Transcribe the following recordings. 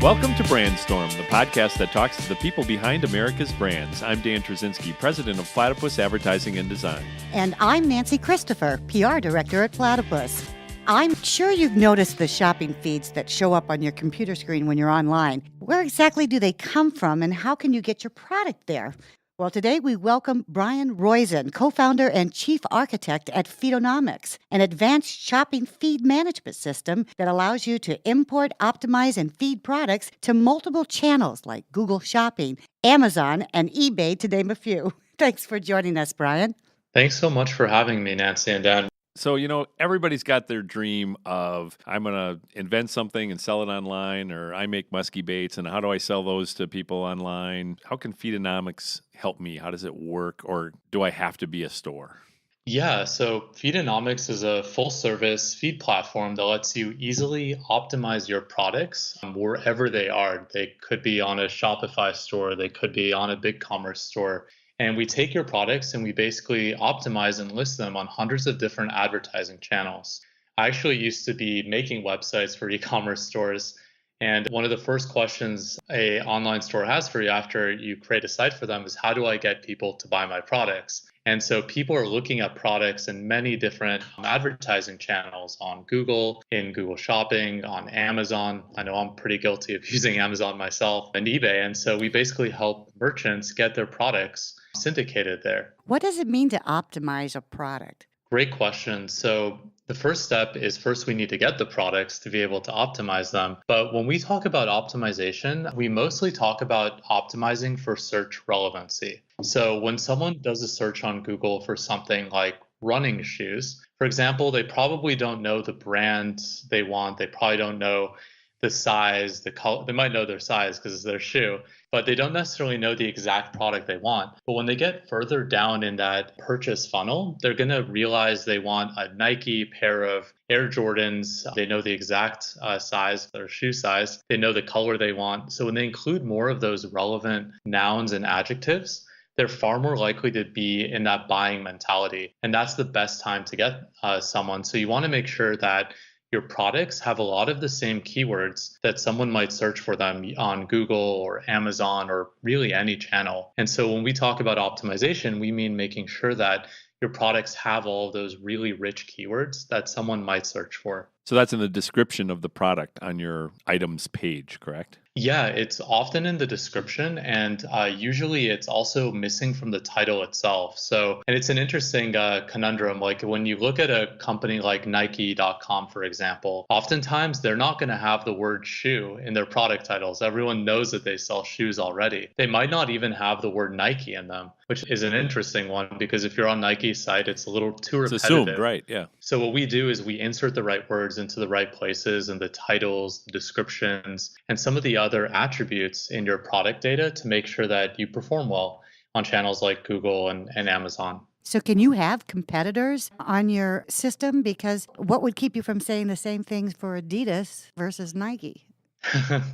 Welcome to Brandstorm, the podcast that talks to the people behind America's brands. I'm Dan Trzynski, president of Platypus Advertising and Design. And I'm Nancy Christopher, PR director at Platypus. I'm sure you've noticed the shopping feeds that show up on your computer screen when you're online. Where exactly do they come from, and how can you get your product there? Well, today we welcome Brian Roizen, co-founder and chief architect at Feedonomics, an advanced shopping feed management system that allows you to import, optimize, and feed products to multiple channels like Google Shopping, Amazon, and eBay, to name a few. Thanks for joining us, Brian. Thanks so much for having me, Nancy and Dan. So, everybody's got their dream of, I'm going to invent something and sell it online, or I make musky baits, and how do I sell those to people online? How can Feedonomics help me? How does it work? Or do I have to be a store? Yeah, so Feedonomics is a full-service feed platform that lets you easily optimize your products wherever they are. They could be on a Shopify store, they could be on a BigCommerce store. And we take your products and we basically optimize and list them on hundreds of different advertising channels. I actually used to be making websites for e-commerce stores. And one of the first questions an online store has for you after you create a site for them is, how do I get people to buy my products? And so people are looking at products in many different advertising channels on Google, in Google Shopping, on Amazon. I know I'm pretty guilty of using Amazon myself, and eBay. And so we basically help merchants get their products syndicated there. What does it mean to optimize a product? Great question. So the first step is first we need to get the products to be able to optimize them. But when we talk about optimization, we mostly talk about optimizing for search relevancy. So when someone does a search on Google for something like running shoes, for example, they probably don't know the brand they want. They probably don't know the size, the color. They might know their size because it's their shoe, but they don't necessarily know the exact product they want. But when they get further down in that purchase funnel, they're going to realize they want a Nike pair of Air Jordans. They know the exact size, their shoe size. They know the color they want. So when they include more of those relevant nouns and adjectives, they're far more likely to be in that buying mentality. And that's the best time to get someone. So you want to make sure that your products have a lot of the same keywords that someone might search for them on Google or Amazon or really any channel. And so when we talk about optimization, we mean making sure that your products have all of those really rich keywords that someone might search for. So that's in the description of the product on your items page, correct? Yeah, it's often in the description, and usually it's also missing from the title itself. So, and it's an interesting conundrum. Like when you look at a company like Nike.com, for example, oftentimes they're not going to have the word shoe in their product titles. Everyone knows that they sell shoes already. They might not even have the word Nike in them, which is an interesting one because if you're on Nike's site, it's a little too repetitive. It's assumed, right? Yeah. So what we do is we insert the right words into the right places and the titles, the descriptions, and some of the other attributes in your product data to make sure that you perform well on channels like Google and Amazon. So can you have competitors on your system? Because what would keep you from saying the same things for Adidas versus Nike?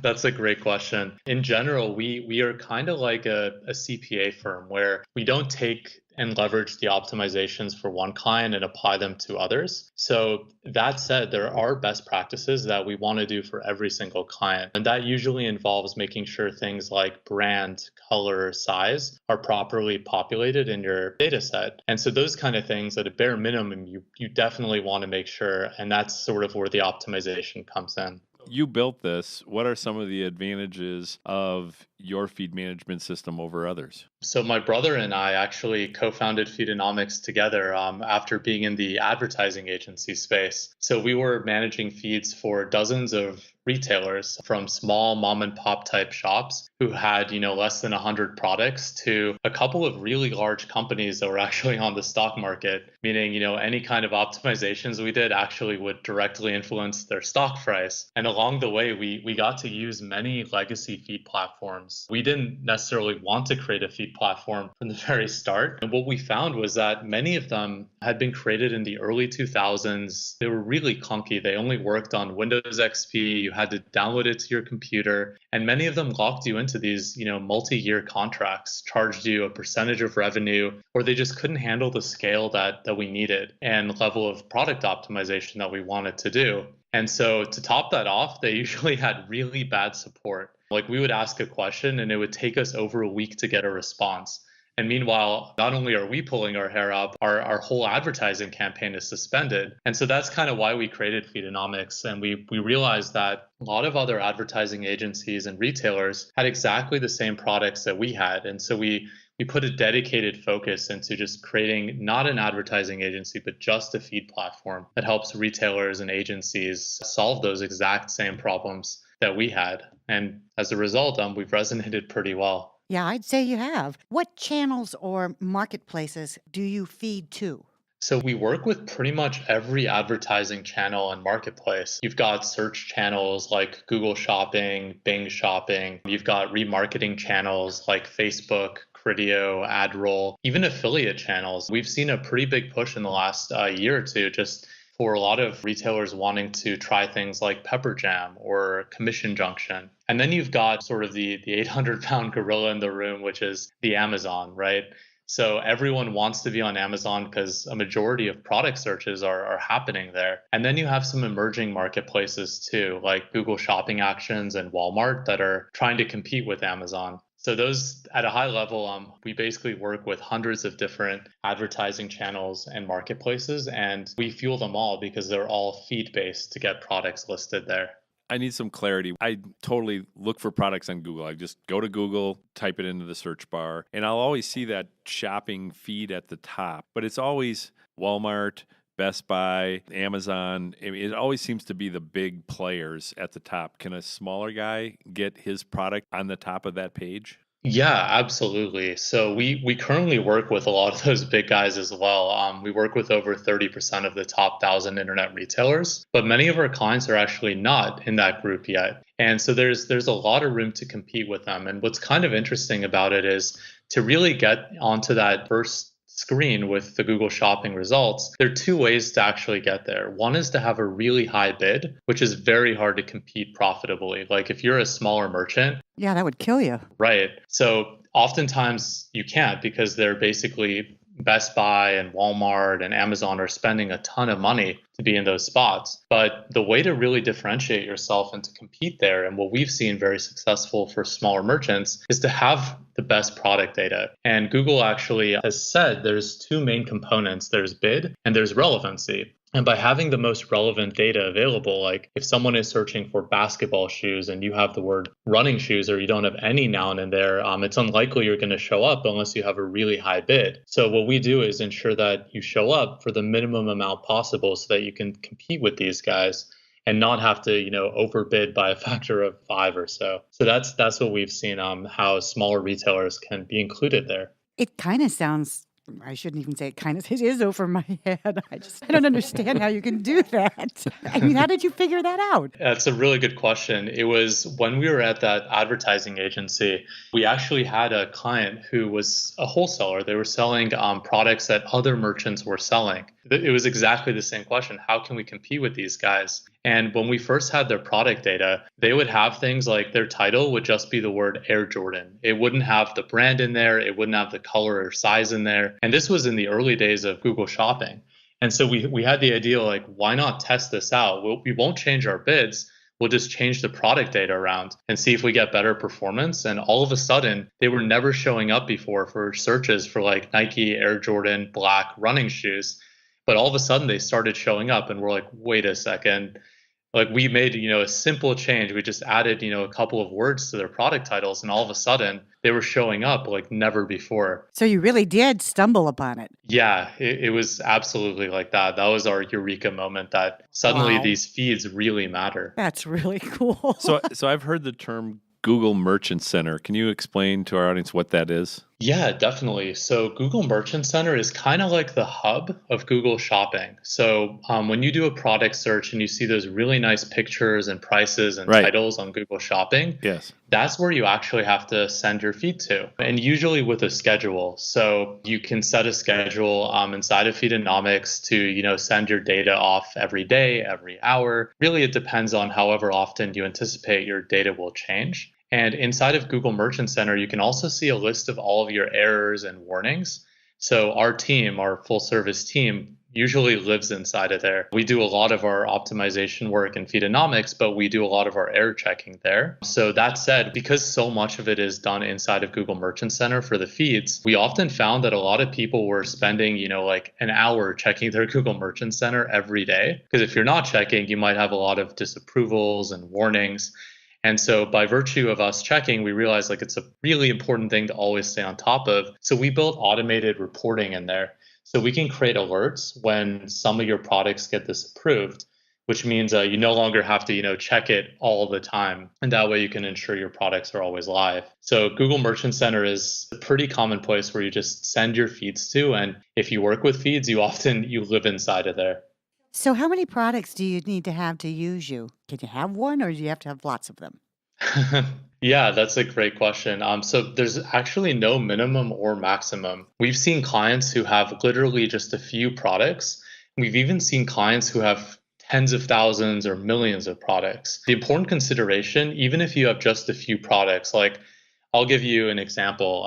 That's a great question. In general, we are kind of like a CPA firm where we don't take and leverage the optimizations for one client and apply them to others. So that said, there are best practices that we want to do for every single client. And that usually involves making sure things like brand, color, size are properly populated in your data set. And so those kind of things at a bare minimum, you definitely want to make sure. And that's sort of where the optimization comes in. You built this. What are some of the advantages of your feed management system over others? So my brother and I actually co-founded Feedonomics together after being in the advertising agency space. So we were managing feeds for dozens of retailers, from small mom and pop type shops who had, less than 100 products to a couple of really large companies that were actually on the stock market, meaning, any kind of optimizations we did actually would directly influence their stock price. And along the way, we got to use many legacy feed platforms. We didn't necessarily want to create a feed platform from the very start. And what we found was that many of them had been created in the early 2000s. They were really clunky. They only worked on Windows XP. You had to download it to your computer. And many of them locked you into these, multi-year contracts, charged you a percentage of revenue, or they just couldn't handle the scale that we needed and level of product optimization that we wanted to do. And so to top that off, they usually had really bad support. Like we would ask a question and it would take us over a week to get a response. And meanwhile, not only are we pulling our hair out, our whole advertising campaign is suspended. And so that's kind of why we created Feedonomics. And we realized that a lot of other advertising agencies and retailers had exactly the same products that we had. And so we put a dedicated focus into just creating not an advertising agency, but just a feed platform that helps retailers and agencies solve those exact same problems that we had. And as a result, we've resonated pretty well. Yeah, I'd say you have. What channels or marketplaces do you feed to? So we work with pretty much every advertising channel and marketplace. You've got search channels like Google Shopping, Bing Shopping. You've got remarketing channels like Facebook, Criteo, AdRoll, even affiliate channels. We've seen a pretty big push in the last year or two just for a lot of retailers wanting to try things like Pepper Jam or Commission Junction. And then you've got sort of the 800-pound gorilla in the room, which is the Amazon, right? So everyone wants to be on Amazon because a majority of product searches are happening there. And then you have some emerging marketplaces too, like Google Shopping Actions and Walmart that are trying to compete with Amazon. So those at a high level, we basically work with hundreds of different advertising channels and marketplaces, and we fuel them all because they're all feed-based to get products listed there. I need some clarity. I totally look for products on Google. I just go to Google, type it into the search bar, and I'll always see that shopping feed at the top, but it's always Walmart, Best Buy, Amazon. I mean, it always seems to be the big players at the top. Can a smaller guy get his product on the top of that page? Yeah, absolutely. So we currently work with a lot of those big guys as well. We work with over 30% of the top 1,000 internet retailers, but many of our clients are actually not in that group yet. And so there's a lot of room to compete with them. And what's kind of interesting about it is to really get onto that first screen with the Google Shopping results, there are two ways to actually get there. One is to have a really high bid, which is very hard to compete profitably. Like if you're a smaller merchant, Yeah, that would kill you. right? So oftentimes you can't because they're basically Best Buy and Walmart and Amazon are spending a ton of money to be in those spots. But the way to really differentiate yourself and to compete there, and what we've seen very successful for smaller merchants, is to have the best product data. And Google actually has said there's two main components. There's bid and there's relevancy. And by having the most relevant data available, like if someone is searching for basketball shoes and you have the word running shoes or you don't have any noun in there, it's unlikely you're going to show up unless you have a really high bid. So what we do is ensure that you show up for the minimum amount possible so that you can compete with these guys and not have to, overbid by a factor of 5 or so. So that's what we've seen, how smaller retailers can be included there. It kind of sounds, I shouldn't even say it is over my head. I don't understand how you can do that. I mean, how did you figure that out? That's a really good question. It was when we were at that advertising agency, we actually had a client who was a wholesaler. They were selling products that other merchants were selling. It was exactly the same question. How can we compete with these guys? And when we first had their product data, they would have things like their title would just be the word Air Jordan. It wouldn't have the brand in there. It wouldn't have the color or size in there. And this was in the early days of Google Shopping. And so we had the idea, like, why not test this out? We won't change our bids. We'll just change the product data around and see if we get better performance. And all of a sudden, they were never showing up before for searches for like Nike Air Jordan black running shoes. But all of a sudden, they started showing up and we're like, wait a second. Like we made, a simple change. We just added, a couple of words to their product titles, and all of a sudden they were showing up like never before. So you really did stumble upon it. Yeah, it was absolutely like that. That was our Eureka moment that suddenly these feeds really matter. That's really cool. So I've heard the term Google Merchant Center. Can you explain to our audience what that is? Yeah, definitely. So Google Merchant Center is kind of like the hub of Google Shopping. So when you do a product search and you see those really nice pictures and prices and titles on Google Shopping, yes, that's where you actually have to send your feed to, and usually with a schedule. So you can set a schedule inside of Feedonomics to send your data off every day, every hour. Really, it depends on however often you anticipate your data will change. And inside of Google Merchant Center, you can also see a list of all of your errors and warnings. So our team, our full service team, usually lives inside of there. We do a lot of our optimization work in Feedonomics, but we do a lot of our error checking there. So that said, because so much of it is done inside of Google Merchant Center for the feeds, we often found that a lot of people were spending, like an hour checking their Google Merchant Center every day. Because if you're not checking, you might have a lot of disapprovals and warnings. And so by virtue of us checking, we realized like it's a really important thing to always stay on top of. So we built automated reporting in there. So we can create alerts when some of your products get disapproved, which means you no longer have to, check it all the time. And that way you can ensure your products are always live. So Google Merchant Center is a pretty common place where you just send your feeds to. And if you work with feeds, you live inside of there. So how many products do you need to have to use you? Can you have one or do you have to have lots of them? Yeah, that's a great question. So there's actually no minimum or maximum. We've seen clients who have literally just a few products. We've even seen clients who have tens of thousands or millions of products. The important consideration, even if you have just a few products, like I'll give you an example.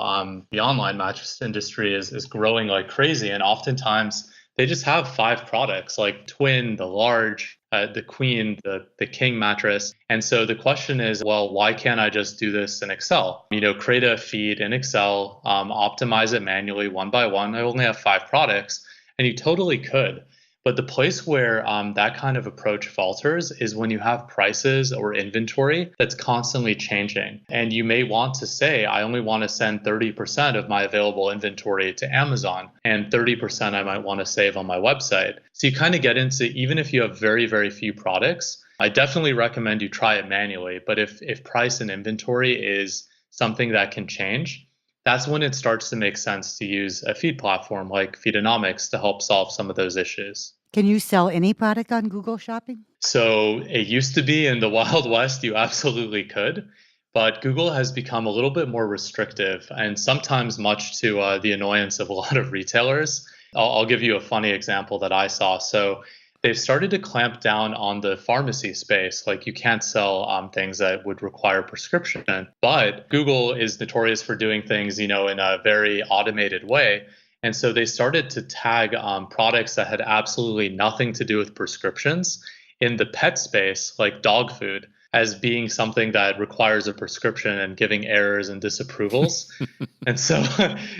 The online mattress industry is growing like crazy, and oftentimes they just have 5 products like twin, the large, the queen, the king mattress. And so the question is, well, why can't I just do this in Excel? Create a feed in Excel, optimize it manually one by one. I only have 5 products, and you totally could. But the place where that kind of approach falters is when you have prices or inventory that's constantly changing. And you may want to say, I only want to send 30% of my available inventory to Amazon, and 30% I might want to save on my website. So you kind of get into, even if you have very, very few products, I definitely recommend you try it manually. But if price and inventory is something that can change, that's when it starts to make sense to use a feed platform like Feedonomics to help solve some of those issues. Can you sell any product on Google Shopping? So it used to be in the Wild West, you absolutely could. But Google has become a little bit more restrictive, and sometimes much to the annoyance of a lot of retailers. I'll give you a funny example that I saw. So they've started to clamp down on the pharmacy space. Like you can't sell things that would require prescription. But Google is notorious for doing things, in a very automated way. And so they started to tag products that had absolutely nothing to do with prescriptions in the pet space, like dog food, as being something that requires a prescription and giving errors and disapprovals. And so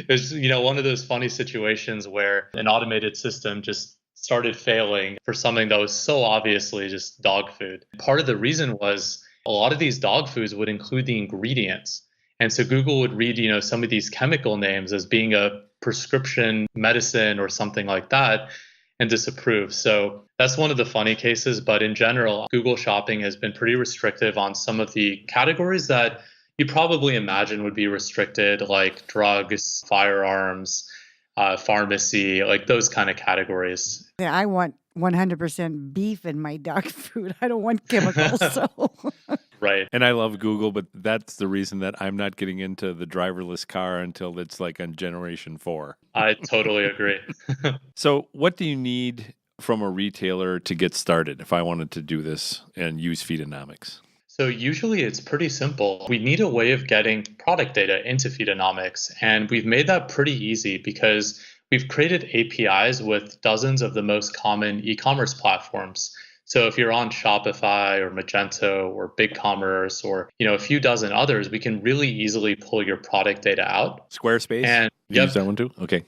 it's, one of those funny situations where an automated system just started failing for something that was so obviously just dog food. Part of the reason was a lot of these dog foods would include the ingredients. And so Google would read, some of these chemical names as being a prescription medicine or something like that and disapprove. So that's one of the funny cases. But in general, Google Shopping has been pretty restrictive on some of the categories that you probably imagine would be restricted, like drugs, firearms, pharmacy, like those kind of categories. Yeah, I want 100% beef in my dog food. I don't want chemicals. So Right. And I love Google, but that's the reason that I'm not getting into the driverless car until it's like on generation 4. I totally agree. So what do you need from a retailer to get started if I wanted to do this and use Feedonomics? So usually it's pretty simple. We need a way of getting product data into Feedonomics, and we've made that pretty easy because we've created APIs with dozens of the most common e-commerce platforms. So if you're on Shopify or Magento or BigCommerce or a few dozen others, we can really easily pull your product data out. Squarespace? And you use that one too? Okay.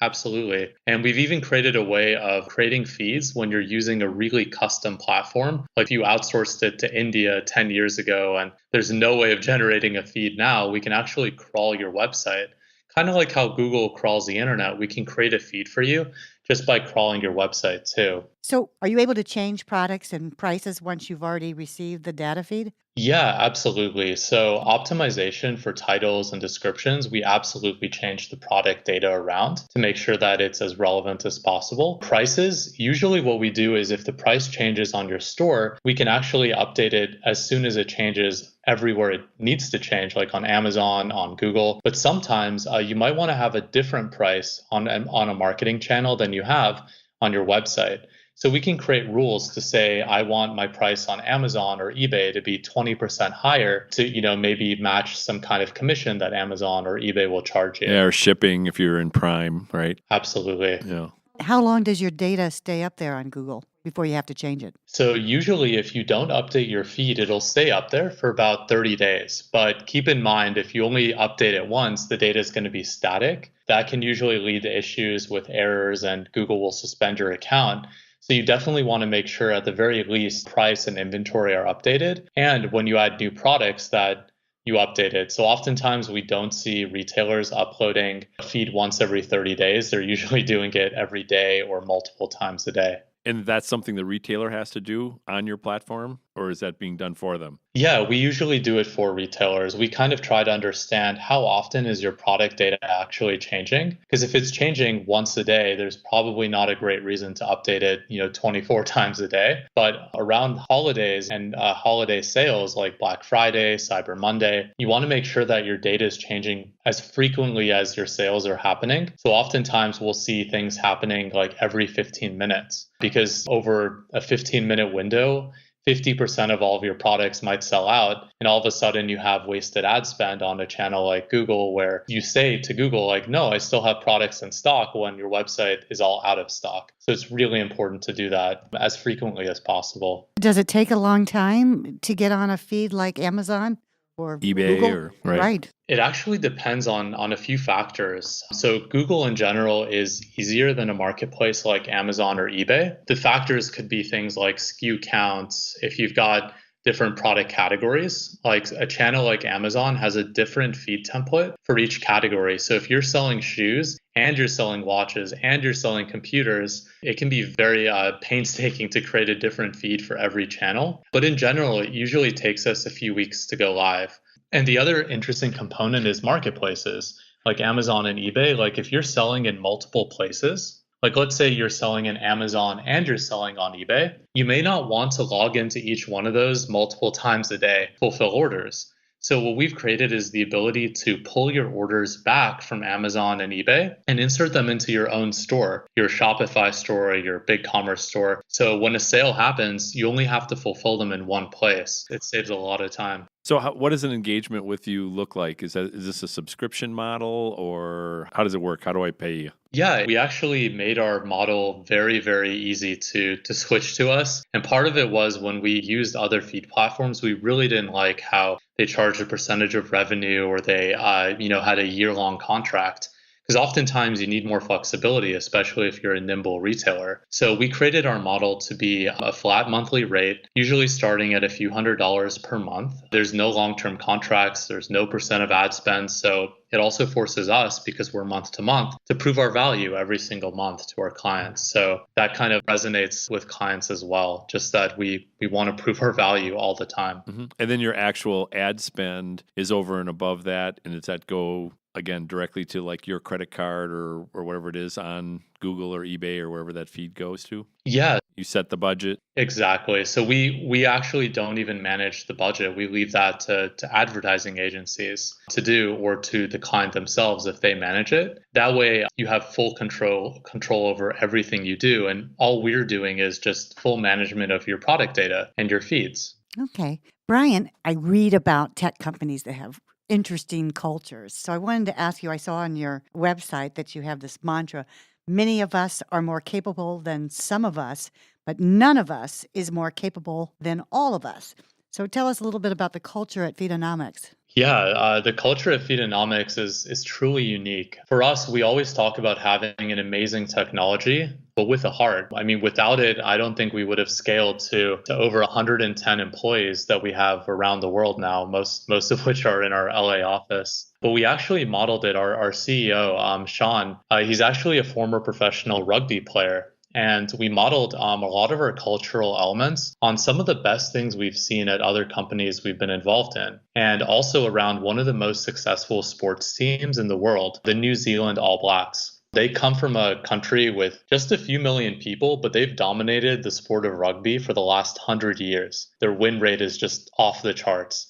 Absolutely. And we've even created a way of creating feeds when you're using a really custom platform. Like if you outsourced it to India 10 years ago and there's no way of generating a feed now, we can actually crawl your website. Kind of like how Google crawls the internet, we can create a feed for you just by crawling your website too. So are you able to change products and prices once you've already received the data feed? Yeah, absolutely. So optimization for titles and descriptions, we absolutely change the product data around to make sure that it's as relevant as possible. Prices, usually what we do is if the price changes on your store, we can actually update it as soon as it changes everywhere it needs to change, like on Amazon, on Google. But sometimes you might want to have a different price on a marketing channel than you have on your website. So we can create rules to say, I want my price on Amazon or eBay to be 20% higher to, maybe match some kind of commission that Amazon or eBay will charge you. Yeah, or shipping if you're in Prime, right? Absolutely. Yeah. How long does your data stay up there on Google before you have to change it? So usually if you don't update your feed, it'll stay up there for about 30 days. But keep in mind, if you only update it once, the data is going to be static. That can usually lead to issues with errors and Google will suspend your account. So you definitely want to make sure at the very least price and inventory are updated. And when you add new products that you update it. So oftentimes we don't see retailers uploading a feed once every 30 days. They're usually doing it every day or multiple times a day. And that's something the retailer has to do on your platform, or is that being done for them? Yeah, we usually do it for retailers. We kind of try to understand how often is your product data actually changing? Because if it's changing once a day, there's probably not a great reason to update it, 24 times a day. But around holidays and holiday sales like Black Friday, Cyber Monday, you want to make sure that your data is changing as frequently as your sales are happening. So oftentimes we'll see things happening like every 15 minutes because over a 15-minute window, 50% of all of your products might sell out. And all of a sudden you have wasted ad spend on a channel like Google where you say to Google, like, no, I still have products in stock when your website is all out of stock. So it's really important to do that as frequently as possible. Does it take a long time to get on a feed like Amazon or eBay Google? or right. It actually depends on a few factors. So Google in general is easier than a marketplace like Amazon or eBay. The factors could be things like SKU counts. If you've got different product categories, like a channel like Amazon has a different feed template for each category. So if you're selling shoes and you're selling watches and you're selling computers, it can be very painstaking to create a different feed for every channel. But in general, it usually takes us a few weeks to go live. And the other interesting component is marketplaces like Amazon and eBay. Like if you're selling in multiple places, like let's say you're selling in Amazon and you're selling on eBay, you may not want to log into each one of those multiple times a day, fulfill orders. So what we've created is the ability to pull your orders back from Amazon and eBay and insert them into your own store, your Shopify store, your BigCommerce store. So when a sale happens, you only have to fulfill them in one place. It saves a lot of time. So what does an engagement with you look like? Is this a subscription model or how does it work? How do I pay you? Yeah, we actually made our model very, very easy to switch to us. And part of it was when we used other feed platforms, we really didn't like how they charged a percentage of revenue or they had a year-long contract. Because oftentimes you need more flexibility, especially if you're a nimble retailer. So we created our model to be a flat monthly rate, usually starting at a few $100s per month. There's no long-term contracts. There's no percent of ad spend. So it also forces us, because we're month to month, to prove our value every single month to our clients. So that kind of resonates with clients as well, just that we want to prove our value all the time. Mm-hmm. And then your actual ad spend is over and above that. And does that go again directly to like your credit card or whatever it is on Google or eBay or wherever that feed goes to? Yeah. You set the budget? Exactly. So we actually don't even manage the budget. We leave that to advertising agencies to do, or to the client themselves if they manage it. That way you have full control over everything you do. And all we're doing is just full management of your product data and your feeds. Okay. Brian, I read about tech companies that have interesting cultures. So I wanted to ask you, I saw on your website that you have this mantra, many of us are more capable than some of us, but none of us is more capable than all of us. So tell us a little bit about the culture at Feedonomics. Yeah, the culture at Feedonomics is truly unique. For us, we always talk about having an amazing technology, but with a heart. I mean, without it, I don't think we would have scaled to over 110 employees that we have around the world now, most of which are in our LA office. But we actually modeled it. Our CEO, Sean, he's actually a former professional rugby player. And we modeled a lot of our cultural elements on some of the best things we've seen at other companies we've been involved in, and also around one of the most successful sports teams in the world, the New Zealand All Blacks. They come from a country with just a few million people, but they've dominated the sport of rugby for the last 100 years. Their win rate is just off the charts.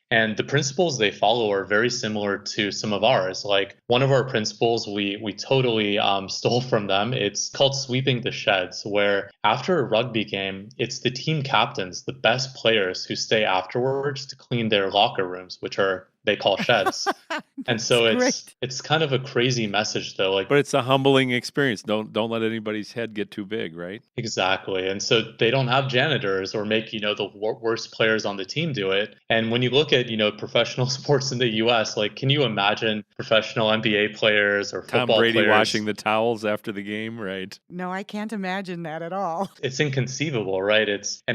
And the principles they follow are very similar to some of ours. Like one of our principles we totally stole from them. It's called sweeping the sheds, where after a rugby game, it's the team captains, the best players, who stay afterwards to clean their locker rooms, which are they call sheds. And so it's kind of a crazy message though. Like, but it's a humbling experience. Don't let anybody's head get too big, right? Exactly. And so they don't have janitors or make, the worst players on the team do it. And when you look at, professional sports in the US, like, can you imagine professional NBA players or Tom football Brady players washing the towels after the game, right? No, I can't imagine that at all. It's inconceivable, right?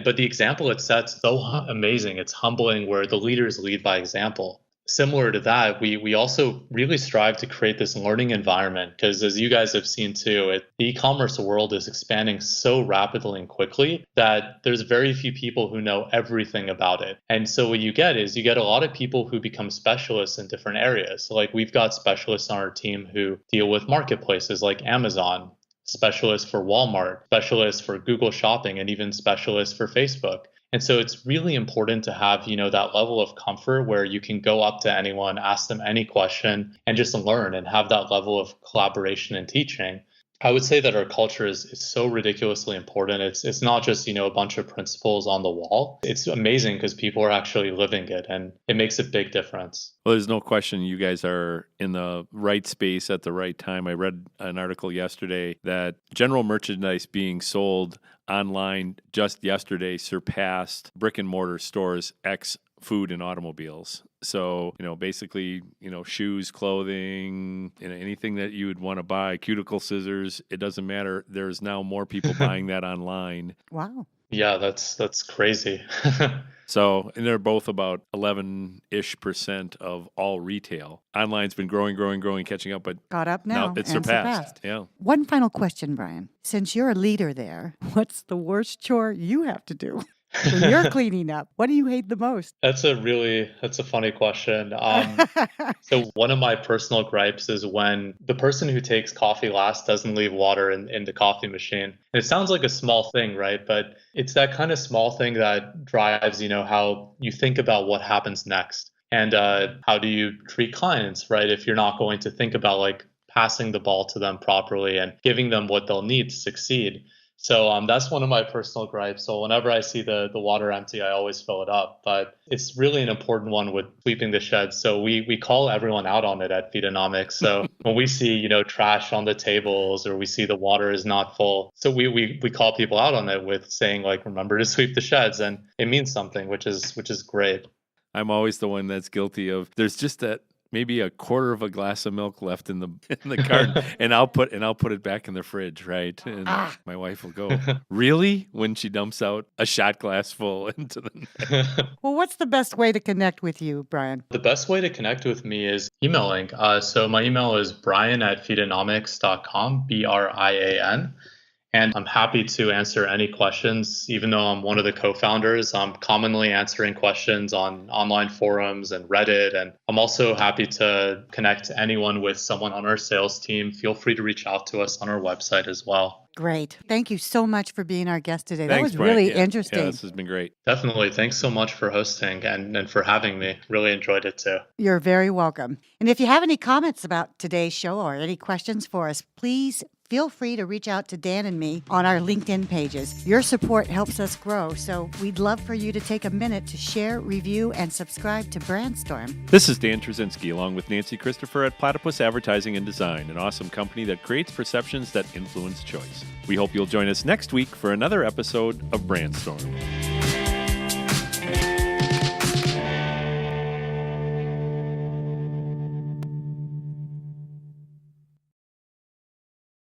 But the example it sets so amazing. It's humbling where the leaders lead by example. Similar to that, we also really strive to create this learning environment because, as you guys have seen too, the e-commerce world is expanding so rapidly and quickly that there's very few people who know everything about it. And so what you get is you get a lot of people who become specialists in different areas. So like we've got specialists on our team who deal with marketplaces like Amazon, specialists for Walmart, specialists for Google Shopping, and even specialists for Facebook. And so it's really important to have, that level of comfort where you can go up to anyone, ask them any question, and just learn and have that level of collaboration and teaching. I would say that our culture is so ridiculously important. It's not just, a bunch of principles on the wall. It's amazing because people are actually living it, and it makes a big difference. Well, there's no question you guys are in the right space at the right time. I read an article yesterday that general merchandise being sold online just yesterday surpassed brick and mortar stores X food and automobiles. So, basically, shoes, clothing, anything that you would want to buy, cuticle scissors, it doesn't matter. There's now more people buying that online. Wow. Yeah, that's crazy. So, and they're both about 11-ish% of all retail. Online's been growing, catching up, but got up now it's and surpassed. Yeah. One final question, Brian. Since you're a leader there, what's the worst chore you have to do when you're cleaning up? What do you hate the most? That's a funny question. So one of my personal gripes is when the person who takes coffee last doesn't leave water in the coffee machine. And it sounds like a small thing, right? But it's that kind of small thing that drives, how you think about what happens next. And how do you treat clients, right? If you're not going to think about like passing the ball to them properly and giving them what they'll need to succeed. So that's one of my personal gripes. So whenever I see the water empty, I always fill it up. But it's really an important one with sweeping the sheds. So we call everyone out on it at Feedonomics. So when we see, trash on the tables or we see the water is not full, so we call people out on it with saying like, remember to sweep the sheds. And it means something, which is great. I'm always the one that's guilty of, there's just that maybe a quarter of a glass of milk left in the carton, and I'll put it back in the fridge, right? And my wife will go, "Really?" when she dumps out a shot glass full into the. Well, what's the best way to connect with you, Brian? The best way to connect with me is emailing. So my email is brian@feedonomics.com, BRIAN. And I'm happy to answer any questions, even though I'm one of the co-founders. I'm commonly answering questions on online forums and Reddit. And I'm also happy to connect anyone with someone on our sales team. Feel free to reach out to us on our website as well. Great. Thank you so much for being our guest today. Thanks, that was Brian. really interesting. Yeah, this has been great. Definitely. Thanks so much for hosting and for having me. Really enjoyed it too. You're very welcome. And if you have any comments about today's show or any questions for us, please feel free to reach out to Dan and me on our LinkedIn pages. Your support helps us grow, so we'd love for you to take a minute to share, review, and subscribe to Brandstorm. This is Dan Trzynski, along with Nancy Christopher at Platypus Advertising and Design, an awesome company that creates perceptions that influence choice. We hope you'll join us next week for another episode of Brandstorm.